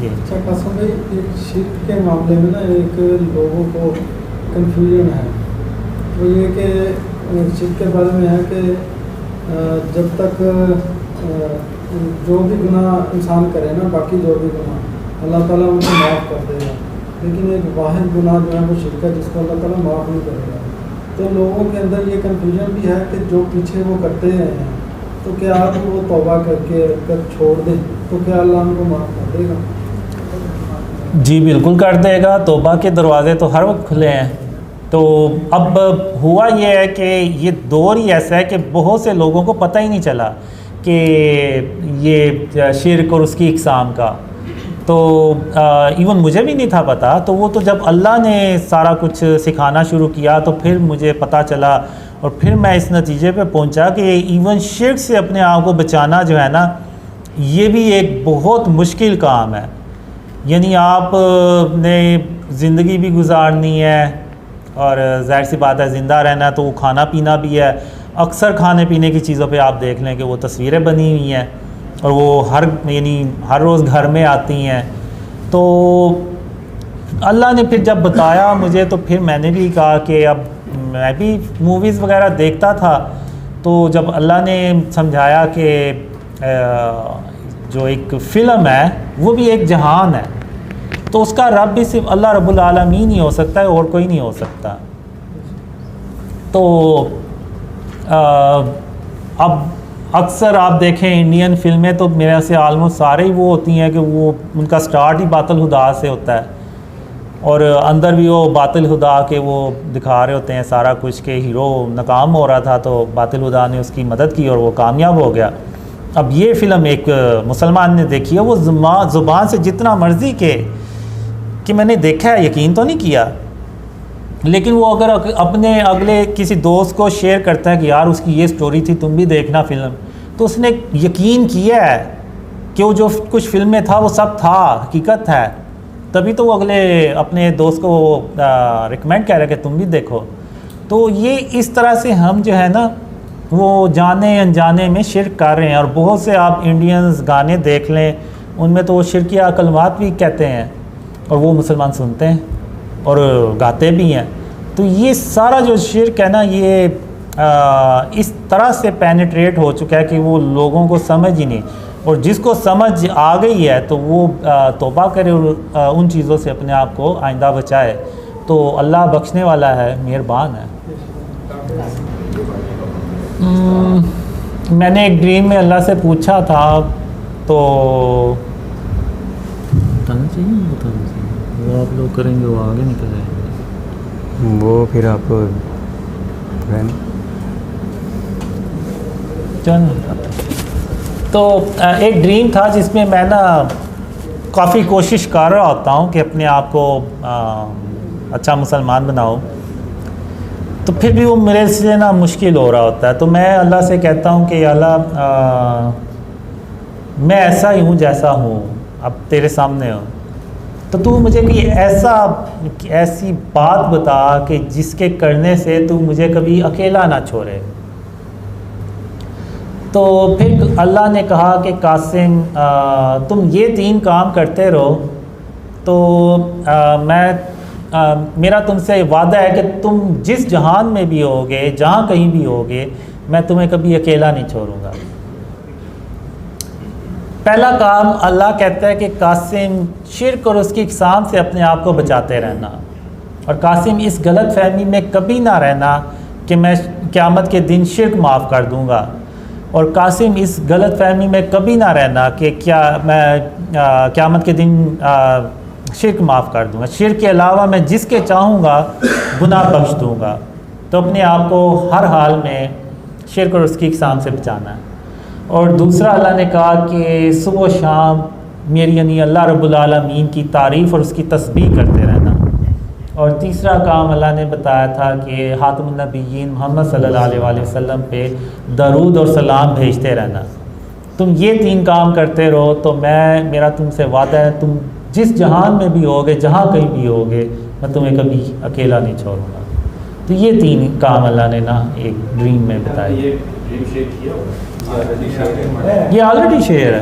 जी। अच्छा कासिम भाई, एक शिर्क के मामले में ना एक लोगों को कन्फ्यूजन है, वो ये कि शिर्क के बारे में है कि जब तक जो भी गुनाह इंसान करे ना, बाकी जो भी गुनाह अल्लाह ताला उनको माफ़ कर देगा, लेकिन एक वाहिद गुनाह जो है वो शिर्क है जिसको अल्लाह ताला माफ़ नहीं करेगा। तो लोगों के अंदर ये कन्फ्यूजन भी है कि जो पीछे वो करते हैं तो क्या आप वो तौबा करके कर छोड़ दें तो क्या अल्लाह उनको माफ़ कर देगा? जी बिल्कुल कर देगा, तौबा के दरवाज़े तो हर वक्त खुले हैं। तो अब हुआ ये है कि ये दौर ही ऐसा है कि बहुत से लोगों को पता ही नहीं चला कि ये शिर्क और उसकी इक़साम का, तो इवन मुझे भी नहीं था पता। तो वो तो जब अल्लाह ने सारा कुछ सिखाना शुरू किया तो फिर मुझे पता चला, और फिर मैं इस नतीजे पे पहुंचा कि इवन शिर्क से अपने आप को बचाना जो है ना, ये भी एक बहुत मुश्किल काम है। यानी आप ने ज़िंदगी भी गुजारनी है और ज़ाहिर सी बात है ज़िंदा रहना है, तो वो खाना पीना भी है। अक्सर खाने पीने की चीज़ों पे आप देख लें कि वो तस्वीरें बनी हुई हैं और वो हर रोज़ घर में आती हैं। तो अल्लाह ने फिर जब बताया मुझे, तो फिर मैंने भी कहा कि अब मैं भी मूवीज़ वगैरह देखता था, तो जब अल्लाह ने समझाया कि जो एक फ़िल्म है वो भी एक जहान है, तो उसका रब भी सिर्फ अल्लाह रब्बुल आलमीन ही हो सकता है और कोई नहीं हो सकता। तो अब अक्सर आप देखें इंडियन फिल्में तो मेरे से आलमोस्ट सारे ही वो होती हैं कि वो उनका स्टार्ट ही बातिल हुदा से होता है, और अंदर भी वो बातिल हुदा के वो दिखा रहे होते हैं सारा कुछ कि हीरो नाकाम हो रहा था तो बातिल हुदा ने उसकी मदद की और वो कामयाब हो गया। अब ये फ़िल्म एक मुसलमान ने देखी है, वो ज़ुबान से जितना मर्ज़ी कि मैंने देखा है, यकीन तो नहीं किया, लेकिन वो अगर अपने अगले किसी दोस्त को शेयर करता है कि यार उसकी ये स्टोरी थी, तुम भी देखना फ़िल्म, तो उसने यकीन किया है कि वो जो कुछ फ़िल्म में था वो सब था, हकीकत है, तभी तो वो अगले अपने दोस्त को रिकमेंड कर रहे कि तुम भी देखो। तो ये इस तरह से हम जो है ना वो जाने अनजाने में शिर्क कर रहे हैं। और बहुत से आप इंडियंस गाने देख लें, उनमें तो वो शिरकिया कलमात भी कहते हैं और वो मुसलमान सुनते हैं और गाते भी हैं। तो ये सारा जो शिर्क है ना, ये इस तरह से पेनिट्रेट हो चुका है कि वो लोगों को समझ ही नहीं, और जिसको समझ आ गई है तो वो तौबा करे और उन चीज़ों से अपने आप को आइंदा बचाए, तो अल्लाह बख्शने वाला है, मेहरबान है। मैंने एक ड्रीम में अल्लाह से पूछा था, तो बताना चाहिए, बताना चाहिए, वो आप लोग करेंगे, वो आगे निकल जाएंगे, वो फिर आपको तो एक ड्रीम था जिसमें मैं ना काफ़ी कोशिश कर रहा होता हूँ कि अपने आप को अच्छा मुसलमान बनाऊँ, तो फिर भी वो मेरे से ना मुश्किल हो रहा होता है। तो मैं अल्लाह से कहता हूँ कि अल्लाह मैं ऐसा ही हूँ जैसा हूँ, अब तेरे सामने हूँ, तो तू मुझे कोई ऐसी बात बता कि जिसके करने से तू मुझे कभी अकेला ना छोड़े। तो फिर अल्लाह ने कहा कि कासिम तुम ये 3 काम करते रहो, तो मेरा तुमसे वादा है कि तुम जिस जहान में भी होगे, जहाँ कहीं भी होगे, मैं तुम्हें कभी अकेला नहीं छोड़ूंगा। पहला काम अल्लाह कहता है कि कासिम शिर्क और उसकी इक़साम से अपने आप को बचाते रहना, और कासिम इस गलत फहमी में कभी ना रहना कि मैं क़यामत के दिन शिर्क माफ़ कर दूंगा, और कासिम इस गलत फहमी में कभी ना रहना कि क्या मैं क़यामत के दिन शिर्क माफ़ कर दूंगा। शिर्क के अलावा मैं जिसके चाहूँगा गुनाह बख्श दूंगा। तो अपने आप को हर हाल में शिर्क और उसकी इक़साम से बचाना है। और दूसरा अल्लाह ने कहा कि सुबह शाम मेरी यानी अल्लाह रब्बुल आलमीन की तारीफ़ और उसकी तस्बीह करते रहना। और तीसरा काम अल्लाह ने बताया था कि हातिमुन नबिय्यीन मोहम्मद सल्लल्लाहु अलैहि वसल्लम पे दरूद और सलाम भेजते रहना। तुम ये 3 काम करते रहो तो मेरा तुमसे वादा है, तुम जिस जहान में भी होगे, जहाँ कहीं भी होगे, मैं तुम्हें कभी अकेला नहीं छोड़ूंगा। तो ये 3 काम अल्लाह ने ना एक ड्रीम में बताया। ये ड्रीम शेयर किया होगा? ये ऑलरेडी शेयर है।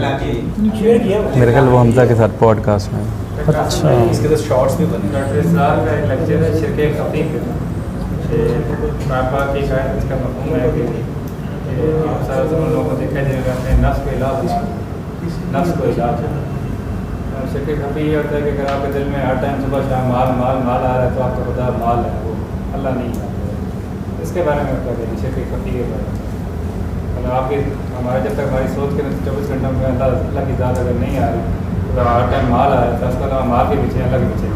मेरे ख्याल वो हमजा के साथ पॉडकास्ट में। अच्छा, इसके तो शॉर्ट्स भी बने। डॉक्टर इसरार का एक लेक्चर है शिरके खफी पे पापा की शायद इसका मफहूम है कि आप सारा ज़माना लोगों को देखा जाएगा अपने नफ्स को इलाज नफ्स को इलाज है। शिरके खफी ये होता है कि अगर आपके दिल में हर टाइम सुबह शाम माल माल माल आ रहा है तो आपको खुदा माल है, वो अल्लाह नहीं है। इसके बारे में क्या कहें शिरके खफी के बारे में? मतलब आपकी हमारे जब तक हमारी सोच के 24 घंटों में अल्लाह की ज़ात अगर नहीं आ रही तो हर टाइम माल आ रहा है तो उसके अलावा माल के पीछे अल्लाह के पीछे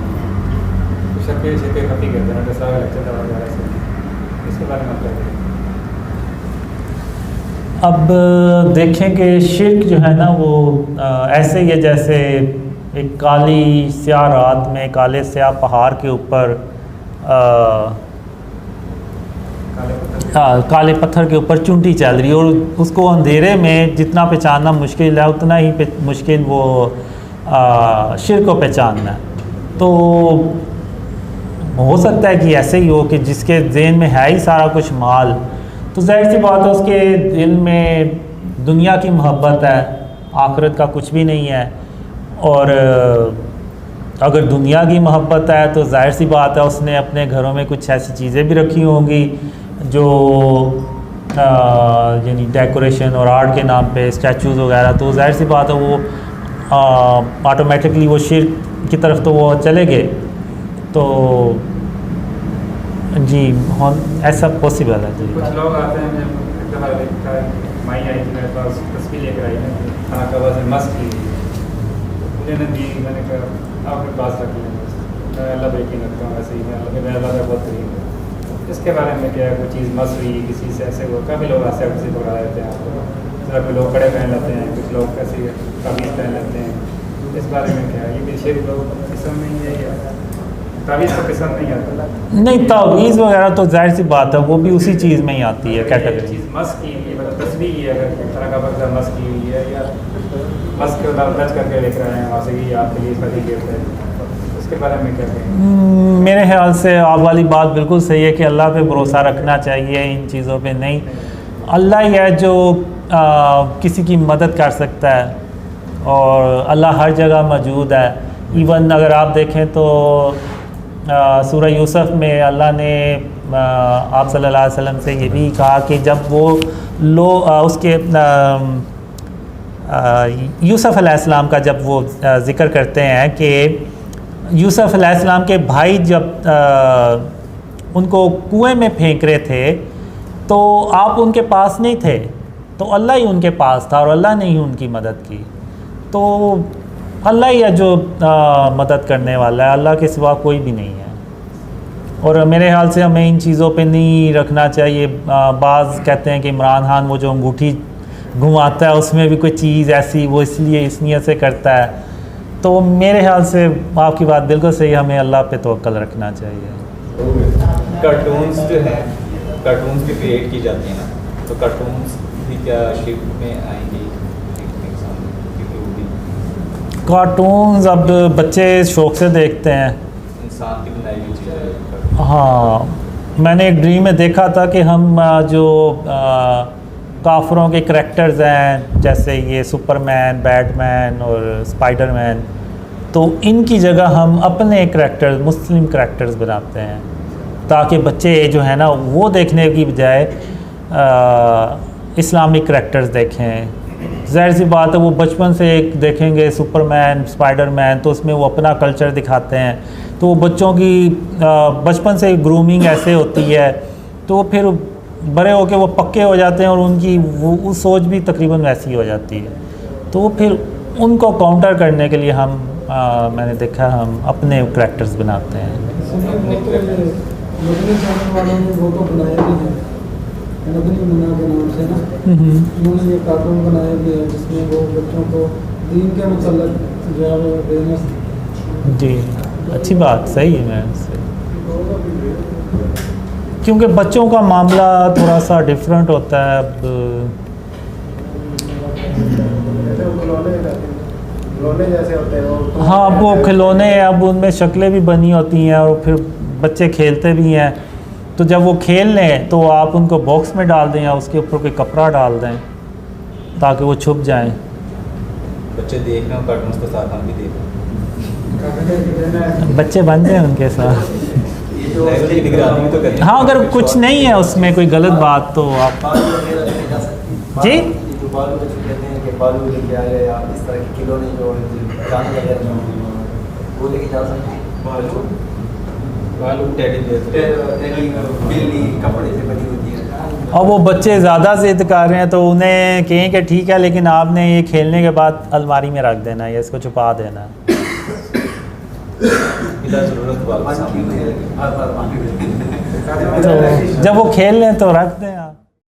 तो शिरके खफी कहते हैं। डॉक्टर साहब लेक्चर वगैरह से इसके बारे में आप क्या कहें? अब देखें कि शिर्क जो है ना वो ऐसे ही है जैसे एक काली स्याह रात में काले स्याह पहाड़ के ऊपर काले पत्थर के ऊपर चुंटी चल रही है और उसको अंधेरे में जितना पहचानना मुश्किल है उतना ही मुश्किल वो शिर्क को पहचानना है। तो हो सकता है कि ऐसे ही हो कि जिसके ज़हन में है ही सारा कुछ माल, तो ज़ाहिर सी बात है उसके दिल में दुनिया की मोहब्बत है, आखिरत का कुछ भी नहीं है। और अगर दुनिया की मोहब्बत है तो जाहिर सी बात है उसने अपने घरों में कुछ ऐसी चीज़ें भी रखी होंगी जो यानी डेकोरेशन और आर्ट के नाम पे स्टैचूज़ वगैरह, तो जाहिर सी बात है वो ऑटोमेटिकली वो शिर्क की तरफ तो वो चले गए। तो जी ऐसा पॉसिबल है जी। कुछ लोग आते हैं जब एक दफ़ा देखा माई आई थी मेरे पास तस्वीर लेकर आई ना खाना कबा से मस्त की उन्होंने दी, मैंने कहा आपके पास रख लें, मैं अल्लाह पे यकीन रखता हूँ, ऐसे ही मैं अल्लाह का बहुत करीब हूँ। इसके बारे में क्या है, कोई चीज़ मस्त हुई किसी से ऐसे हुआ, काफ़ी लोग ऐसे किसी पकड़ा देते हैं आपको, जरा कोई लोग कड़े पहन लेते हैं, कुछ लोग कैसे कमीज पहन लेते हैं। इस बारे में क्या है, ये भी शिर्क लोग किस्म में ही है, तावीज़ तो किस्म नहीं आता नहीं, तावीज़ वगैरह तो जाहिर सी बात है वो भी उसी चीज़ में ही आती है कैटेगरी। चीज़ मस्त की हुई है, मतलब तस्वीर है अगर तरह का बगदा मस्त की हुई है या मस्त के बाद टच करके लिख रहे हैं वहाँ से कि आपके लिए इसका गिफ्ट है, उसके बारे में क्या कहेंगे? मेरे ख्याल से आप वाली बात बिल्कुल सही है कि अल्लाह पे भरोसा रखना चाहिए, इन चीज़ों पे नहीं। अल्लाह ही है जो किसी की मदद कर सकता है और अल्लाह हर जगह मौजूद है। इवन अगर आप देखें तो सूरह यूसुफ में अल्लाह ने आप सल्लल्लाहु अलैहि वसल्लम से ये भी कहा कि जब वो उसके यूसुफ अलैहिस्सलाम का जब वो ज़िक्र करते हैं कि यूसुफ अलैहिस्सलाम के भाई जब उनको कुएं में फेंक रहे थे तो आप उनके पास नहीं थे, तो अल्लाह ही उनके पास था और अल्लाह ने ही उनकी मदद की। तो अल्लाह ही है जो मदद करने वाला है, अल्लाह के सिवा कोई भी नहीं है। और मेरे ख्याल से हमें इन चीज़ों पे नहीं रखना चाहिए। बाज़ कहते हैं कि इमरान खान वो जो अंगूठी घुमाता है उसमें भी कोई चीज़ ऐसी वो इसलिए इस नियत से करता है। तो मेरे ख्याल से आपकी बात बिल्कुल सही, हमें अल्लाह पे तवक्कल रखना चाहिए। कार्टून्स जो हैं, कार्टून्स भी क्रिएट की जाती हैं, तो कार्टून्स भी क्या शिर्क में आएंगी? कार्टून्स अब बच्चे शौक़ से देखते हैं, इंसान की बनाई हुई चीज़ें। हाँ, मैंने एक ड्रीम में देखा था कि हम जो काफरों के करैक्टर्स हैं जैसे ये सुपरमैन, बैटमैन और स्पाइडरमैन, तो इनकी जगह हम अपने करैक्टर्स मुस्लिम करैक्टर्स बनाते हैं ताकि बच्चे जो है ना वो देखने की बजाय इस्लामिक करैक्टर्स देखें। ज़ाहिर सी बात है वो बचपन से एक देखेंगे सुपरमैन, स्पाइडरमैन, तो उसमें वो अपना कल्चर दिखाते हैं, तो बच्चों की बचपन से ग्रूमिंग ऐसे होती है तो फिर बड़े होके वो पक्के हो जाते हैं और उनकी वो सोच भी तकरीबन वैसी हो जाती है। तो फिर उनको काउंटर करने के लिए हम मैंने देखा हम अपने करैक्टर्स बनाते हैं। वालों ने वो तो बनाया भी है, मदनी मुन्ना के नाम से ना, उन्होंने ये कार्टून बनाए भी है जिसमें वो बच्चों को दीन के मतलब जो है वो अवेयरनेस। जी, अच्छी बात, सही है मैम से, क्योंकि बच्चों का मामला थोड़ा सा डिफरेंट होता है। अब खिलौने जैसे होते हैं वो, हाँ, अब वो खिलौने हैं, अब उनमें शक्लें भी बनी होती हैं और फिर बच्चे खेलते भी हैं, तो जब वो खेल लें तो आप उनको बॉक्स में डाल दें या उसके ऊपर कोई कपड़ा डाल दें ताकि वो छुप जाएं। बच्चे देख रहे हो कार्टून्स के साथ हम भी देख रहे हैं। बच्चे बन जाएं उनके साथ। उसकी निगरानी भी तो करनी हाँ, अगर कुछ नहीं है उसमें कोई गलत बात तो आप जी जो बालू बच्चे कहते हैं कि बालू लेके आ गए या इस तरह के खिलौने जो जाने वगैरह वो लेके जा सकते हैं। बालू टेडी बिल्ली कपड़े से बनी होती है। और वो बच्चे ज़्यादा ज़िद कर रहे हैं तो उन्हें कहें कि ठीक है, लेकिन आपने ये खेलने के बाद अलमारी में रख देना है या इसको छुपा देना है। बिला ज़रूरत वाला सामान। तो जब वो खेल लें तो रख दें आप।